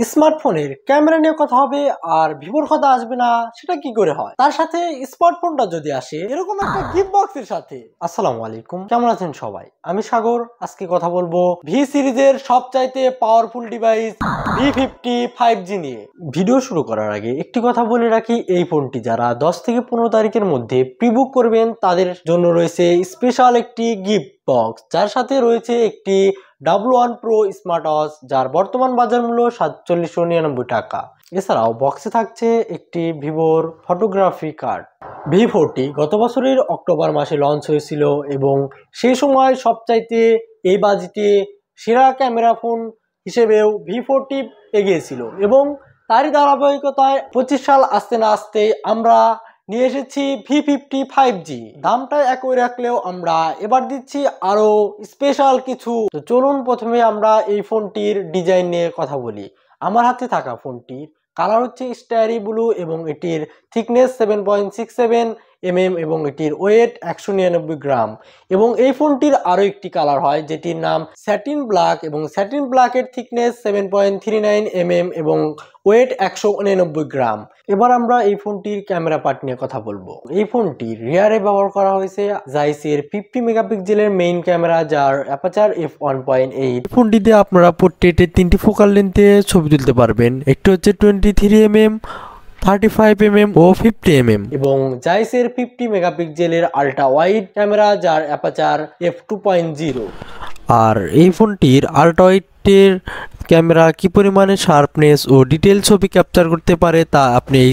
স্মার্টফোনের ক্যামেরা নিয়ে কথা হবে আর ভিভোর কথা আসবে না, সেটা কি করে হয়? তার সাথে স্মার্টফোনটা যদি আসে এরকম একটা গিফট বক্সের সাথে। আসসালামু আলাইকুম, কেমন আছেন সবাই? আমি সাগর। আজকে কথা বলবো ভি সিরিজের সবচাইতে পাওয়ারফুল ডিভাইস V50 5G নিয়ে। ভিডিও শুরু করার আগে একটি কথা বলে রাখি, এই ফোনটি যারা 10 থেকে 15 তারিখের মধ্যে প্রিবুক করবেন তাদের জন্য রয়েছে স্পেশাল একটি গিফট বক্স, যার সাথে রয়েছে একটি W1 Pro স্মার্ট ওয়াচ, যার বর্তমান বাজার মূল্য 4799 টাকা। এছাড়াও বক্সে থাকছে একটি ভিভোর ফটোগ্রাফি কার্ড। V40 গত বছরের অক্টোবর মাসে লঞ্চ হয়েছিল এবং সেই সময় সবচাইতে এই বাজেটে সেরা ক্যামেরা ফোন হিসেবেও V40 এগিয়েছিল এবং তারই ধারাবাহিকতায় 25 সাল আসতে না আসতে আমরা নিয়ে এসেছি V50 5G। দামটা একই রাখলেও আমরা এবার দিচ্ছি আরো স্পেশাল কিছু। তো চলুন প্রথমে আমরা এই ফোনটির ডিজাইন নিয়ে কথা বলি। আমার হাতে থাকা ফোনটির কালার হচ্ছে স্টারি ব্লু এবং এটির থিকনেস 7.67 mm এবং এটির ওয়েট 199 গ্রাম। এবং এই ফোনটির আরো একটি কালার হয় যেটির নাম স্যাটিন ব্ল্যাক এবং স্যাটিন ব্ল্যাকের থিকনেস 7.39 mm এবং ওয়েট 199 গ্রাম। এবার আমরা এই ফোনটির ক্যামেরা পার্ট নিয়ে কথা বলবো। এই ফোনটির রিয়ারে ব্যবহার করা হয়েছে জাইসের 50 মেগাপিক্সেলের মেইন ক্যামেরা, যার অ্যাপারচার f1.8। ফোনটিতে আপনারা পোর্ট্রেটের 3টি ফোকাল লেন্থে ছবি তুলতে পারবেন। একটি হচ্ছে 23 mm, 35 mm ও 50 mm এবং জাইসের 50 মেগাপিক্সেলের আল্ট্রা ওয়াইড ক্যামেরা, যার অ্যাপারচার f2.0। আর এই ফোনটির আল্ট্রা ওয়াইডের ক্যামেরা কি পরিমাণে শার্পনেস ও ডিটেল ছবি ক্যাপচার করতে পারে তা আপনি এই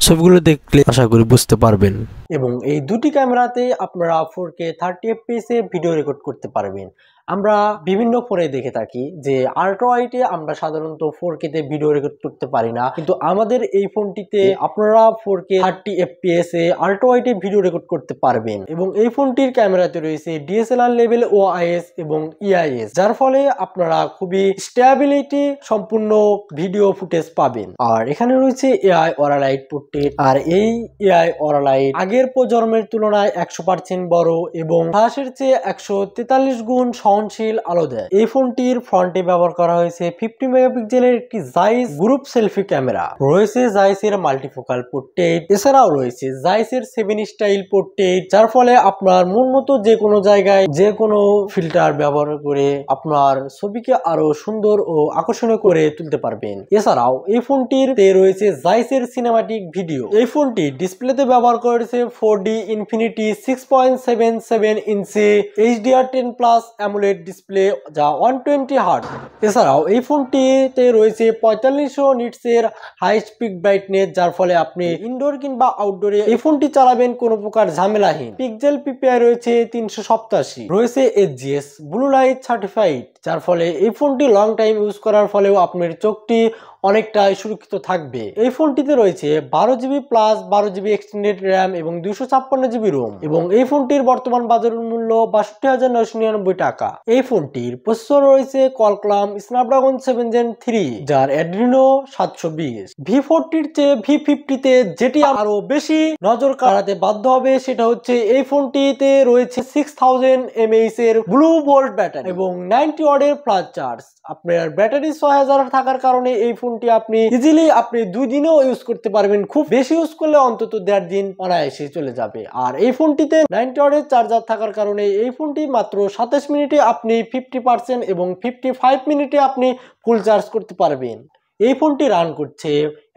ছবিগুলো দেখলে আশা করি বুঝতে পারবেন। এবং এই দুটি ক্যামেরাতে আপনারা 4K 30 fps এ ভিডিও রেকর্ড করতে পারবেন। আমরা বিভিন্ন ফোনে দেখে থাকি যে আল্ট্রা ওয়াইডে আমরা সাধারণত 4K তে ভিডিও রেকর্ড করতে পারি না, কিন্তু আমাদের এই ফোনটিতে আপনারা 4K 30 fps এ আল্ট্রা ওয়াইডে ভিডিও রেকর্ড করতে পারবেন। এবং এই ফোনটির ক্যামেরাতে রয়েছে DSLR লেভেল OIS এবং EIS, যার ফলে আপনারা খুবই স্টেবিলিটি সম্পূর্ণ ভিডিও ফুটেজ পাবেন। আর এখানে রয়েছে AI অরা লাইট পোর্ট্রেট, আর এই AI অরা লাইট আগের প্রজন্মের তুলনায় 100% বড় এবং ফ্ল্যাশের চেয়ে 143 গুণ সহনশীল আলো দেয়। এই ফোনটির ফ্রন্টে ব্যবহার করা হয়েছে 50 মেগাপিক্সেলের একটি জাইস গ্রুপ সেলফি ক্যামেরা, রয়েছে জাইসের মাল্টিফোকাল পোর্ট্রেট, এছাড়াও রয়েছে জাইসের 7 স্টাইল পোর্ট্রেট, যার ফলে আপনার মন মতো যে কোনো জায়গায় যে কোনো ফিল্টার ব্যবহার করে আপনার ছবিকে আরো সুন্দর ও আকর্ষণীয় করে তুলতে পারবেন। এছাড়াও এই ফোনটিতে রয়েছে জাইসের সিনেমাটিক ভিডিও। এই ফোনটি ডিসপ্লেতে ব্যবহার করেছে 4D ইনফিনিটি 6.77 ইঞ্চি HDR10+ অ্যামোলেড ডিসপ্লে, যা 120 হার্টজ। এছাড়াও এই ফোনটিতে রয়েছে 4500 নিটসের হাই স্পিড ব্রাইটনেস, যার ফলে আপনি ইনডোর কিংবা আউটডোরে এই ফোনটি চালাবেন কোনো প্রকার ঝামেলাহীন। পিক্সেল PPI রয়েছে 387, রয়েছে HGS ব্লু লাইট সার্টিফাইড, যার ফলে এই ফোনটি লং টাইম ইউজ করার ফলেও আপনার চোখটি অনেকটাই সুরক্ষিত থাকবে। এই ফোনটিতে রয়েছে 12GB plus 12GB extended RAM এবং 256GB রোম এবং এই ফোনটির বর্তমান বাজার মূল্য 62,999 টাকা। এই ফোনটির প্রসেসর রয়েছে Qualcomm Snapdragon 7 Gen 3, যার Adreno 720। V40 চেয়ে V50 তে যেটি আরো বেশি নজর কাড়াতে বাধ্য হবে সেটা হচ্ছে এই ফোনটিতে রয়েছে 6000 mAh এর ব্লু ভোল্ট ব্যাটারি এবং 90 ওয়াটের ফাস্ট চার্জ। আপনার ব্যাটারি 6000 থাকার কারণে এই ফোনটি আপনি ইজিলি 2 দিনও ইউজ করতে পারবেন। খুব বেশি ইউজ করলে অন্তত 1.5 দিন অনায়াসে চলে যাবে। আর এই ফোনটিতে 90 ওয়াটের চার্জার থাকার কারণে এই ফোনটি মাত্র 27 মিনিটে আপনি 50% এবং 55 মিনিটে আপনি ফুল চার্জ করতে পারবেন। এই ফোনটি রান করছে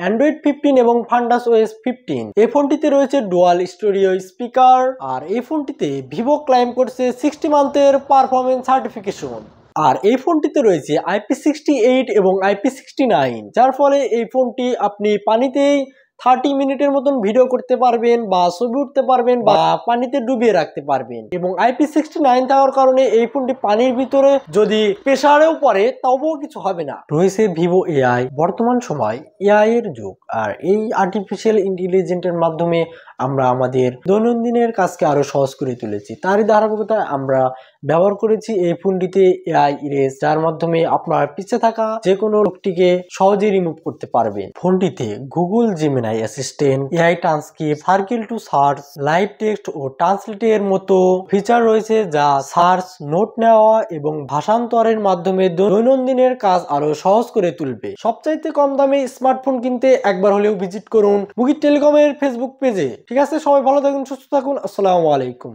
Android 15 এবং Fundas OS 15। এই ফোনটিতে রয়েছে ডুয়াল স্টোরিও স্পিকার। আর এই ফোনটিতে ভিভো ক্লাইম করছে 60 মান্থের পারফরমেন্স সার্টিফিকেশন। আর এই ফোনটিতে রয়েছে IP68 এবং IP69, যার ফলে এই ফোনটি আপনি পানিতেই 30 মিনিটের মতন ভিডিও করতে পারবেন বা ছবি উঠতে পারবেন বা পানিতে ডুবিয়ে রাখতে পারবেন। এবং IP69 থাকার কারণে এই ফোনটি পানির ভিতরে যদি প্রেসারেও পড়ে তবুও কিছু হবে না। রয়েছে ভিভো AI। বর্তমান সময় AI এর যুগ, আর এই আর্টিফিশিয়াল ইন্টেলিজেন্সের মাধ্যমে আমরা আমাদের দৈনন্দিনের কাজকে আরো সহজ করে তুলেছি। তারই ধারাবাহিকতায় আমরা ব্যবহার করেছি এই ফোনটিতে AI ইরেজ, যার মাধ্যমে আপনার পিছে থাকা যে কোনো লোকটিকে সহজে রিমুভ করতে পারবেন। ফোনটিতে Google Gemini Gemini assistant, AI transcript, circle to search, live text ও ট্রান্সলেটের মতো ফিচার রয়েছে যা সার্চ, নোট নেওয়া এবং ভাষান্তরের মাধ্যমে দৈনন্দিনের কাজ আরো সহজ করে তুলবে। সবচাইতে কম দামে স্মার্টফোন কিনতে একবার হলেও ভিজিট করুন মুগির টেলিকমের ফেসবুক পেজে। ঠিক আছে, সবাই ভালো থাকুন, সুস্থ থাকুন, আসসালামু আলাইকুম।